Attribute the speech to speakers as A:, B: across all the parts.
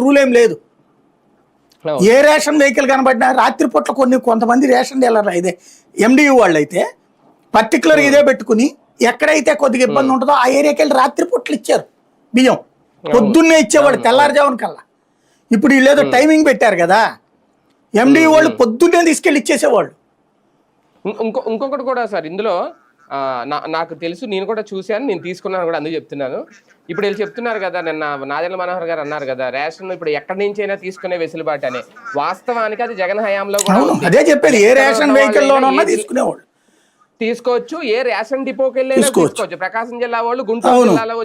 A: Rule ఏం లేదు. ఏ ration vehicle కనబడినా రాత్రిపూట్ల కొంతమంది రేషన్ డీలర్లు అయితే ఎండియూ వాళ్ళు అయితే పర్టికులర్ ఇదే పెట్టుకుని ఎక్కడైతే కొద్దిగా ఇబ్బంది ఉంటుందో ఆ ఏరియాకి వెళ్ళి రాత్రిపూట్లు ఇచ్చారు బియ్యం. పొద్దున్నే ఇచ్చేవాళ్ళు తెల్లారుజామున కల్లా. ఇప్పుడు వీళ్ళు ఏదో టైమింగ్ పెట్టారు కదా, ఎండియూ వాళ్ళు పొద్దున్నే తీసుకెళ్ళి ఇచ్చేసేవాళ్ళు.
B: ఇంకొకటి కూడా సార్ ఇందులో నాకు తెలుసు, నేను కూడా చూశాను, నేను తీసుకున్నాను కూడా, అందుకు చెప్తున్నాను. ఇప్పుడు వీళ్ళు చెప్తున్నారు కదా, నిన్న నాదెండ్ల మనోహర్ గారు అన్నారు కదా, రేషన్ ఇప్పుడు ఎక్కడి నుంచి అయినా తీసుకునే వెసులుబాటు అని. వాస్తవానికి అది జగన్ హయాంలో కూడా
A: అదే చెప్పేది, ఏ రేషన్ వెహికల్ లోనన్నా తీసుకునేవాళ్ళు
B: తీసుకోవచ్చు, ఏ రేషన్ డిపోకి వెళ్ళి తీసుకోవచ్చు. ప్రకాశం జిల్లా వాళ్ళు గుంటూరు జిల్లాలో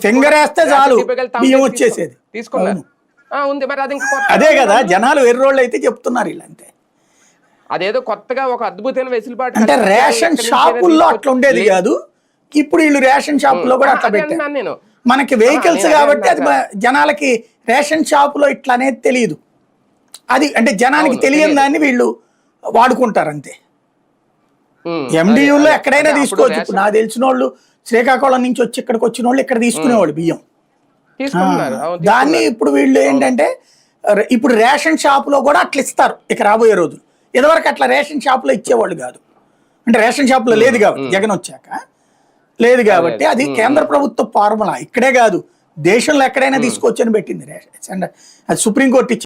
A: వచ్చేసేది
B: తీసుకున్నారు ఉంది. మరి అది
A: అదే కదా జనాలు ఎర్రోళ్ళు అయితే చెప్తున్నారు ఇలా. అంతే,
B: అదేదో కొత్తగా ఒక అద్భుతమైన వెసులుబాటు
A: అంటే రేషన్ షాపుల్లో అట్లా ఉండేది కాదు, ఇప్పుడు వీళ్ళు రేషన్ షాపుల్లో కూడా అట్లా పెట్టారు.
B: నేను
A: మనకి వెహికల్స్ కాబట్టి అది జనాలకి రేషన్ షాపులో ఇట్లా అనేది తెలియదు. అది అంటే జనానికి తెలియని దాన్ని వీళ్ళు వాడుకుంటారు అంతే. ఎండియూలో ఎక్కడైనా తీసుకోవచ్చు. ఇప్పుడు నాకు తెలిసిన వాళ్ళు శ్రీకాకుళం నుంచి వచ్చి ఇక్కడికి వచ్చిన వాళ్ళు ఇక్కడ తీసుకునేవాళ్ళు బియ్యం. దాన్ని ఇప్పుడు వీళ్ళు ఏంటంటే ఇప్పుడు రేషన్ షాపులో కూడా అట్లా ఇస్తారు ఇక రాబోయే రోజులు. ఇదివరకు అట్లా రేషన్ షాపులో ఇచ్చేవాళ్ళు కాదు, అంటే రేషన్ షాపులో లేదు కాబట్టి, జగన్ వచ్చాక లేదు కాబట్టి అది కేంద్ర ప్రభుత్వ ఫార్ములా. ఇక్కడే కాదు దేశంలో ఎక్కడైనా తీసుకోవచ్చని పెట్టింది రేషన్. అది సుప్రీంకోర్టు ఇచ్చింది.